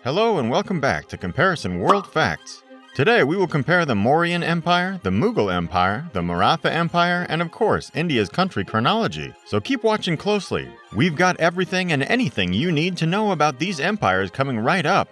Hello and welcome back to Comparison World Facts. Today we will compare the Mauryan Empire, the Mughal Empire, the Maratha Empire, and of course, India's country chronology. So keep watching closely. We've got everything and anything you need to know about these empires coming right up.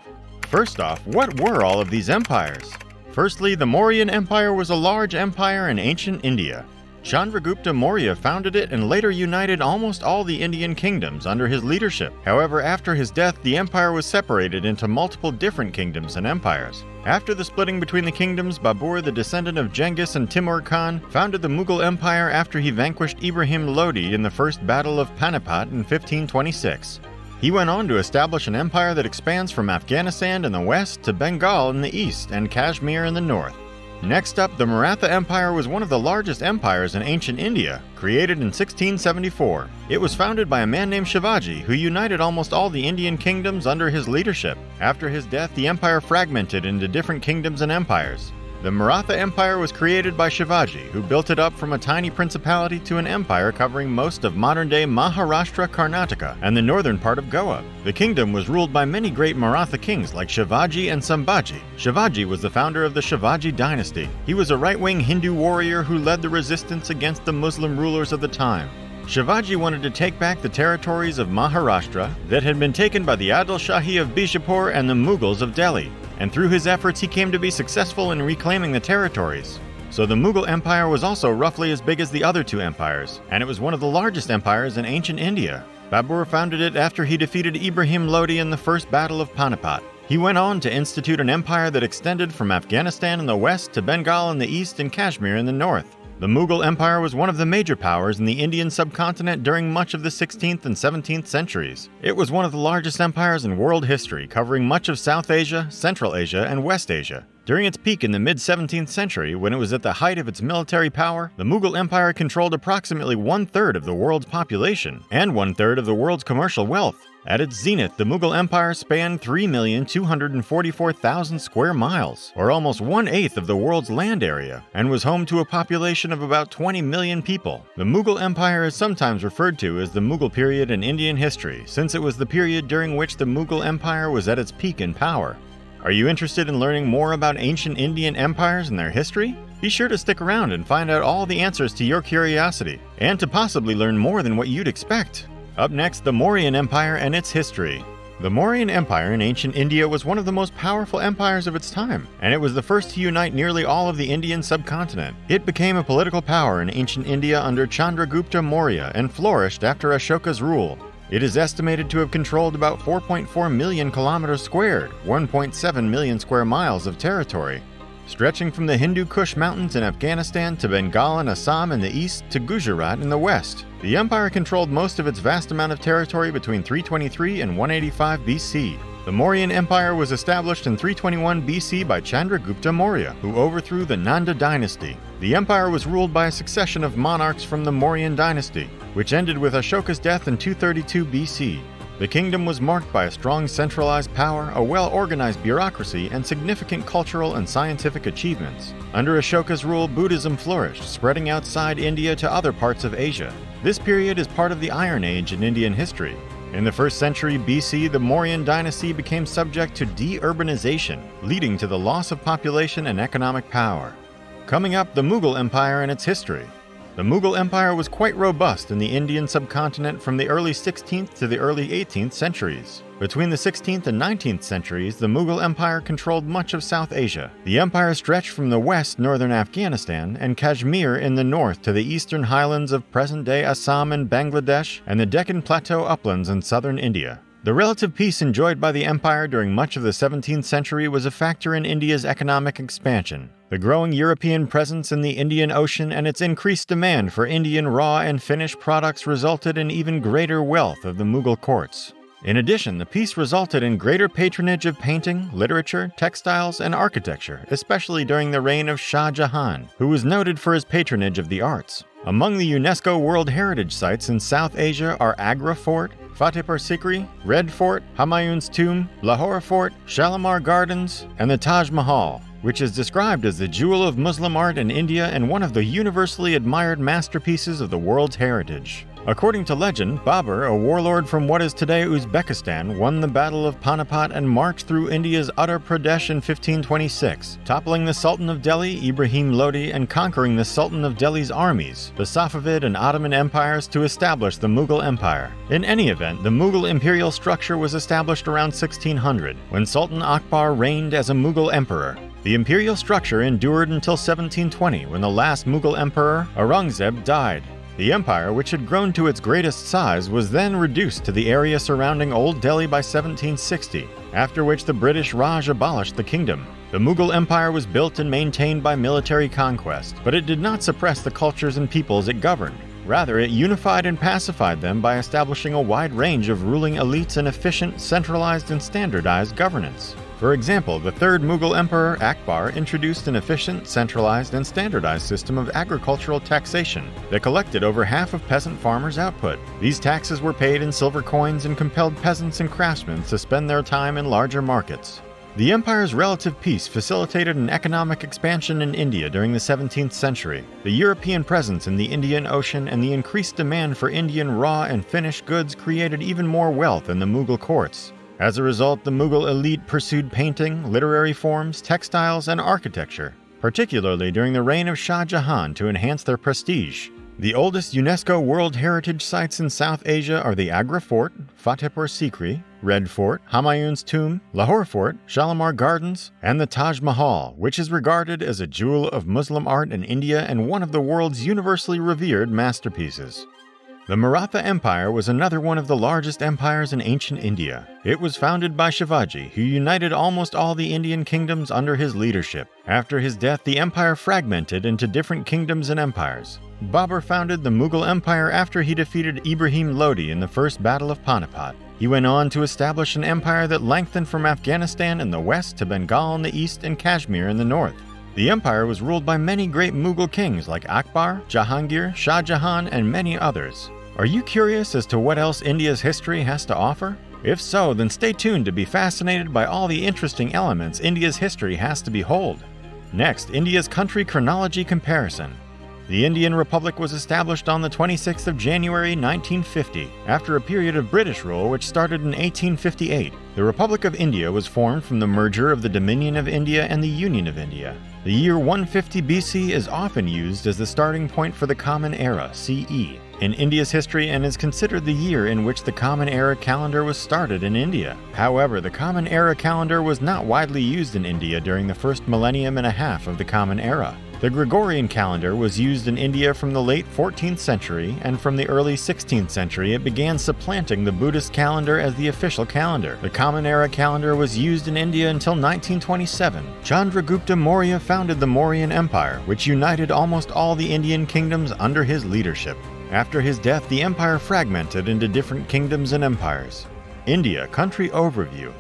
First off, what were all of these empires? Firstly, the Mauryan Empire was a large empire in ancient India. Chandragupta Maurya founded it and later united almost all the Indian kingdoms under his leadership. However, after his death, the empire was separated into multiple different kingdoms and empires. After the splitting between the kingdoms, Babur, the descendant of Genghis and Timur Khan, founded the Mughal Empire after he vanquished Ibrahim Lodi in the First Battle of Panipat in 1526. He went on to establish an empire that expands from Afghanistan in the west to Bengal in the east and Kashmir in the north. Next up, the Maratha Empire was one of the largest empires in ancient India, created in 1674. It was founded by a man named Shivaji, who united almost all the Indian kingdoms under his leadership. After his death, the empire fragmented into different kingdoms and empires. The Maratha Empire was created by Shivaji, who built it up from a tiny principality to an empire covering most of modern-day Maharashtra, Karnataka, and the northern part of Goa. The kingdom was ruled by many great Maratha kings like Shivaji and Sambhaji. Shivaji was the founder of the Shivaji dynasty. He was a right-wing Hindu warrior who led the resistance against the Muslim rulers of the time. Shivaji wanted to take back the territories of Maharashtra that had been taken by the Adil Shahi of Bijapur and the Mughals of Delhi, and through his efforts he came to be successful in reclaiming the territories. So the Mughal Empire was also roughly as big as the other two empires, and it was one of the largest empires in ancient India. Babur founded it after he defeated Ibrahim Lodi in the First Battle of Panipat. He went on to institute an empire that extended from Afghanistan in the west to Bengal in the east and Kashmir in the north. The Mughal Empire was one of the major powers in the Indian subcontinent during much of the 16th and 17th centuries. It was one of the largest empires in world history, covering much of South Asia, Central Asia, and West Asia. During its peak in the mid-17th century, when it was at the height of its military power, the Mughal Empire controlled approximately one-third of the world's population and one-third of the world's commercial wealth. At its zenith, the Mughal Empire spanned 3,244,000 square miles, or almost 1/8 of the world's land area, and was home to a population of about 20 million people. The Mughal Empire is sometimes referred to as the Mughal period in Indian history, since it was the period during which the Mughal Empire was at its peak in power. Are you interested in learning more about ancient Indian empires and their history? Be sure to stick around and find out all the answers to your curiosity, and to possibly learn more than what you'd expect. Up next, the Mauryan Empire and its history. The Mauryan Empire in ancient India was one of the most powerful empires of its time, and it was the first to unite nearly all of the Indian subcontinent. It became a political power in ancient India under Chandragupta Maurya and flourished after Ashoka's rule. It is estimated to have controlled about 4.4 million kilometers squared, 1.7 million square miles of territory. Stretching from the Hindu Kush Mountains in Afghanistan to Bengal and Assam in the east to Gujarat in the west. The empire controlled most of its vast amount of territory between 323 and 185 BC. The Mauryan Empire was established in 321 BC by Chandragupta Maurya, who overthrew the Nanda dynasty. The empire was ruled by a succession of monarchs from the Mauryan dynasty, which ended with Ashoka's death in 232 BC. The kingdom was marked by a strong centralized power, a well-organized bureaucracy, and significant cultural and scientific achievements. Under Ashoka's rule, Buddhism flourished, spreading outside India to other parts of Asia. This period is part of the Iron Age in Indian history. In the 1st century BC, the Mauryan dynasty became subject to de-urbanization, leading to the loss of population and economic power. Coming up, the Mughal Empire and its history. The Mughal Empire was quite robust in the Indian subcontinent from the early 16th to the early 18th centuries. Between the 16th and 19th centuries, the Mughal Empire controlled much of South Asia. The empire stretched from the west northern Afghanistan and Kashmir in the north to the eastern highlands of present-day Assam and Bangladesh and the Deccan Plateau uplands in southern India. The relative peace enjoyed by the empire during much of the 17th century was a factor in India's economic expansion. The growing European presence in the Indian Ocean and its increased demand for Indian raw and finished products resulted in even greater wealth of the Mughal courts. In addition, the peace resulted in greater patronage of painting, literature, textiles, and architecture, especially during the reign of Shah Jahan, who was noted for his patronage of the arts. Among the UNESCO World Heritage Sites in South Asia are Agra Fort, Fatehpur Sikri, Red Fort, Humayun's Tomb, Lahore Fort, Shalimar Gardens, and the Taj Mahal, which is described as the jewel of Muslim art in India and one of the universally admired masterpieces of the world's heritage. According to legend, Babur, a warlord from what is today Uzbekistan, won the Battle of Panipat and marched through India's Uttar Pradesh in 1526, toppling the Sultan of Delhi, Ibrahim Lodi, and conquering the Sultan of Delhi's armies, the Safavid and Ottoman empires, to establish the Mughal Empire. In any event, the Mughal imperial structure was established around 1600, when Sultan Akbar reigned as a Mughal emperor. The imperial structure endured until 1720, when the last Mughal emperor, Aurangzeb, died. The empire, which had grown to its greatest size, was then reduced to the area surrounding Old Delhi by 1760, after which the British Raj abolished the kingdom. The Mughal Empire was built and maintained by military conquest, but it did not suppress the cultures and peoples it governed. Rather, it unified and pacified them by establishing a wide range of ruling elites and efficient, centralized, and standardized governance. For example, the third Mughal emperor, Akbar, introduced an efficient, centralized, and standardized system of agricultural taxation that collected over half of peasant farmers' output. These taxes were paid in silver coins and compelled peasants and craftsmen to spend their time in larger markets. The empire's relative peace facilitated an economic expansion in India during the 17th century. The European presence in the Indian Ocean and the increased demand for Indian raw and finished goods created even more wealth in the Mughal courts. As a result, the Mughal elite pursued painting, literary forms, textiles, and architecture, particularly during the reign of Shah Jahan, to enhance their prestige. The oldest UNESCO World Heritage Sites in South Asia are the Agra Fort, Fatehpur Sikri, Red Fort, Humayun's Tomb, Lahore Fort, Shalimar Gardens, and the Taj Mahal, which is regarded as a jewel of Muslim art in India and one of the world's universally revered masterpieces. The Maratha Empire was another one of the largest empires in ancient India. It was founded by Shivaji, who united almost all the Indian kingdoms under his leadership. After his death, the empire fragmented into different kingdoms and empires. Babur founded the Mughal Empire after he defeated Ibrahim Lodi in the First Battle of Panipat. He went on to establish an empire that lengthened from Afghanistan in the west to Bengal in the east and Kashmir in the north. The empire was ruled by many great Mughal kings like Akbar, Jahangir, Shah Jahan, and many others. Are you curious as to what else India's history has to offer? If so, then stay tuned to be fascinated by all the interesting elements India's history has to behold. Next, India's country chronology comparison. The Indian Republic was established on the 26th of January 1950, after a period of British rule which started in 1858. The Republic of India was formed from the merger of the Dominion of India and the Union of India. The year 150 BC is often used as the starting point for the Common Era, CE, in India's history and is considered the year in which the Common Era calendar was started in India. However, the Common Era calendar was not widely used in India during the first millennium and a half of the Common Era. The Gregorian calendar was used in India from the late 14th century, and from the early 16th century it began supplanting the Buddhist calendar as the official calendar. The Common Era calendar was used in India until 1927. Chandragupta Maurya founded the Mauryan Empire, which united almost all the Indian kingdoms under his leadership. After his death, the empire fragmented into different kingdoms and empires. India Country Overview.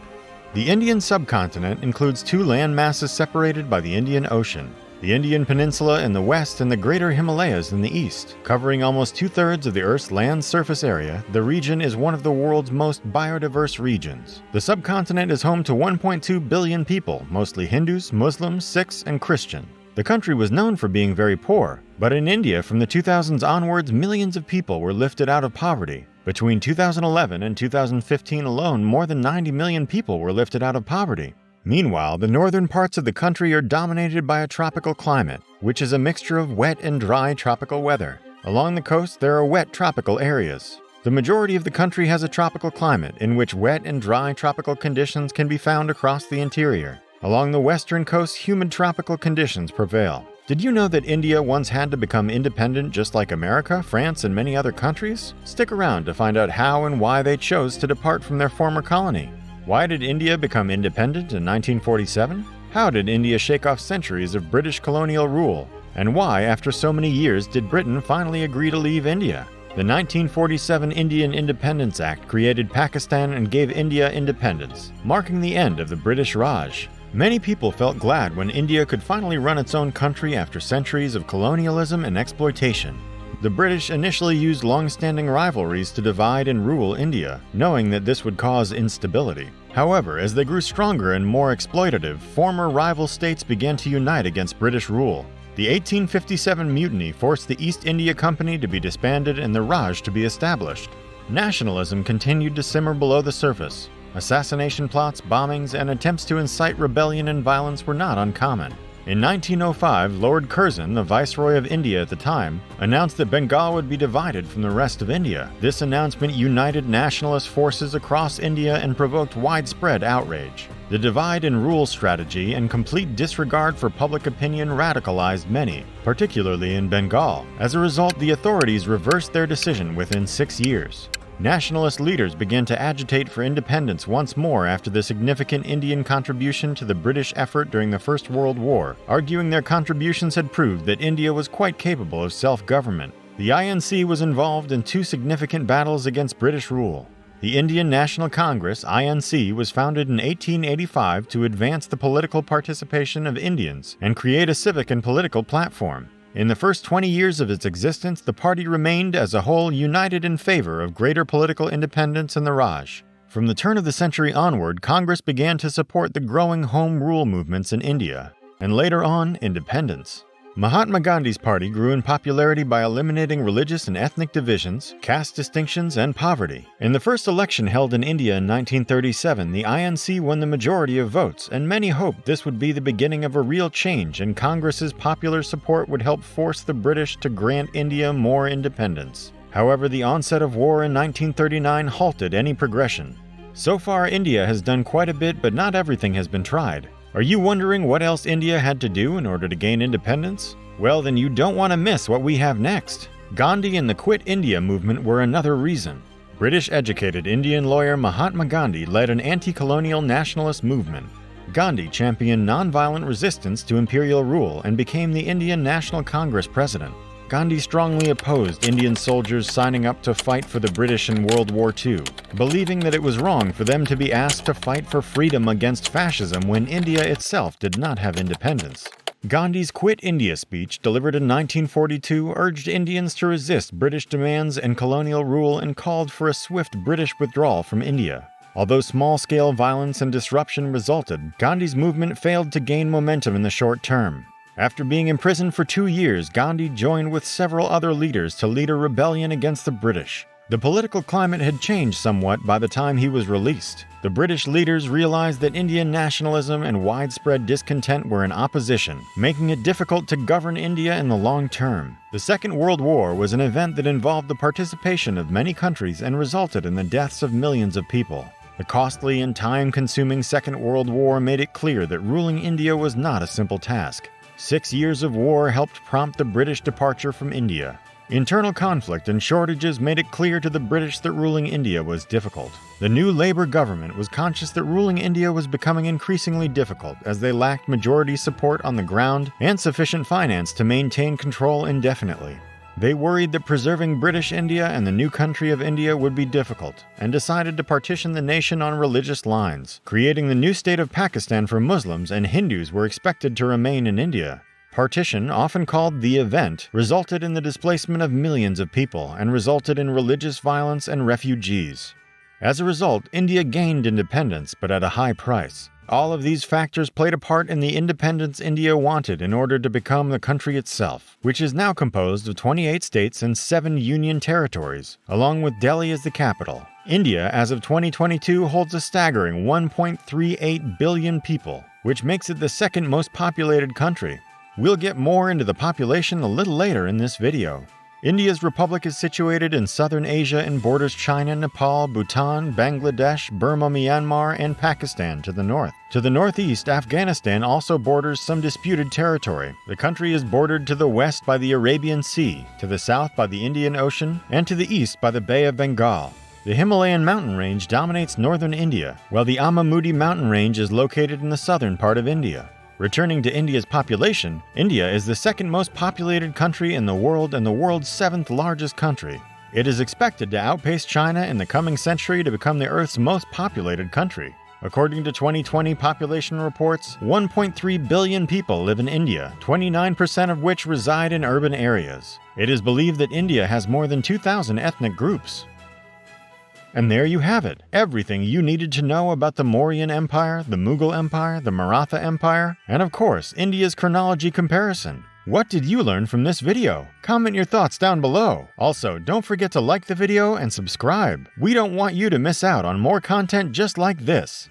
The Indian subcontinent includes two land masses separated by the Indian Ocean. The Indian Peninsula in the west and the Greater Himalayas in the east. Covering almost two-thirds of the Earth's land surface area, the region is one of the world's most biodiverse regions. The subcontinent is home to 1.2 billion people, mostly Hindus, Muslims, Sikhs, and Christian. The country was known for being very poor, but in India from the 2000s onwards, millions of people were lifted out of poverty. Between 2011 and 2015 alone, more than 90 million people were lifted out of poverty. Meanwhile, the northern parts of the country are dominated by a tropical climate, which is a mixture of wet and dry tropical weather. Along the coast, there are wet tropical areas. The majority of the country has a tropical climate, in which wet and dry tropical conditions can be found across the interior. Along the western coast, humid tropical conditions prevail. Did you know that India once had to become independent just like America, France, and many other countries? Stick around to find out how and why they chose to depart from their former colony. Why did India become independent in 1947? How did India shake off centuries of British colonial rule? And why, after so many years, did Britain finally agree to leave India? The 1947 Indian Independence Act created Pakistan and gave India independence, marking the end of the British Raj. Many people felt glad when India could finally run its own country after centuries of colonialism and exploitation. The British initially used long-standing rivalries to divide and rule India, knowing that this would cause instability. However, as they grew stronger and more exploitative, former rival states began to unite against British rule. The 1857 mutiny forced the East India Company to be disbanded and the Raj to be established. Nationalism continued to simmer below the surface. Assassination plots, bombings, and attempts to incite rebellion and violence were not uncommon. In 1905, Lord Curzon, the Viceroy of India at the time, announced that Bengal would be divided from the rest of India. This announcement united nationalist forces across India and provoked widespread outrage. The divide and rule strategy and complete disregard for public opinion radicalized many, particularly in Bengal. As a result, the authorities reversed their decision within 6 years. Nationalist leaders began to agitate for independence once more after the significant Indian contribution to the British effort during the First World War, arguing their contributions had proved that India was quite capable of self-government. The INC was involved in 2 significant battles against British rule. The Indian National Congress, INC, was founded in 1885 to advance the political participation of Indians and create a civic and political platform. In the first 20 years of its existence, the party remained as a whole united in favor of greater political independence in the Raj. From the turn of the century onward, Congress began to support the growing Home Rule movements in India, and later on, independence. Mahatma Gandhi's party grew in popularity by eliminating religious and ethnic divisions, caste distinctions, and poverty. In the first election held in India in 1937, the INC won the majority of votes, and many hoped this would be the beginning of a real change and Congress's popular support would help force the British to grant India more independence. However, the onset of war in 1939 halted any progression. So far, India has done quite a bit, but not everything has been tried. Are you wondering what else India had to do in order to gain independence? Well, then you don't want to miss what we have next. Gandhi and the Quit India movement were another reason. British-educated Indian lawyer Mahatma Gandhi led an anti-colonial nationalist movement. Gandhi championed nonviolent resistance to imperial rule and became the Indian National Congress president. Gandhi strongly opposed Indian soldiers signing up to fight for the British in World War II, believing that it was wrong for them to be asked to fight for freedom against fascism when India itself did not have independence. Gandhi's Quit India speech, delivered in 1942, urged Indians to resist British demands and colonial rule and called for a swift British withdrawal from India. Although small-scale violence and disruption resulted, Gandhi's movement failed to gain momentum in the short term. After being imprisoned for 2 years, Gandhi joined with several other leaders to lead a rebellion against the British. The political climate had changed somewhat by the time he was released. The British leaders realized that Indian nationalism and widespread discontent were in opposition, making it difficult to govern India in the long term. The Second World War was an event that involved the participation of many countries and resulted in the deaths of millions of people. The costly and time-consuming Second World War made it clear that ruling India was not a simple task. 6 years of war helped prompt the British departure from India. Internal conflict and shortages made it clear to the British that ruling India was difficult. The new Labour government was conscious that ruling India was becoming increasingly difficult as they lacked majority support on the ground and sufficient finance to maintain control indefinitely. They worried that preserving British India and the new country of India would be difficult, and decided to partition the nation on religious lines. Creating the new state of Pakistan for Muslims and Hindus were expected to remain in India. Partition, often called the event, resulted in the displacement of millions of people and resulted in religious violence and refugees. As a result, India gained independence, but at a high price. All of these factors played a part in the independence India wanted in order to become the country itself, which is now composed of 28 states and 7 union territories, along with Delhi as the capital. India, as of 2022, holds a staggering 1.38 billion people, which makes it the second most populated country. We'll get more into the population a little later in this video. India's republic is situated in southern Asia and borders China, Nepal, Bhutan, Bangladesh, Burma, Myanmar, and Pakistan to the north. To the northeast, Afghanistan also borders some disputed territory. The country is bordered to the west by the Arabian Sea, to the south by the Indian Ocean, and to the east by the Bay of Bengal. The Himalayan mountain range dominates northern India, while the Amamudi mountain range is located in the southern part of India. Returning to India's population, India is the second most populated country in the world and the world's 7th largest country. It is expected to outpace China in the coming century to become the Earth's most populated country. According to 2020 population reports, 1.3 billion people live in India, 29% of which reside in urban areas. It is believed that India has more than 2,000 ethnic groups. And there you have it, everything you needed to know about the Mauryan Empire, the Mughal Empire, the Maratha Empire, and of course, India's chronology comparison. What did you learn from this video? Comment your thoughts down below. Also, don't forget to like the video and subscribe. We don't want you to miss out on more content just like this.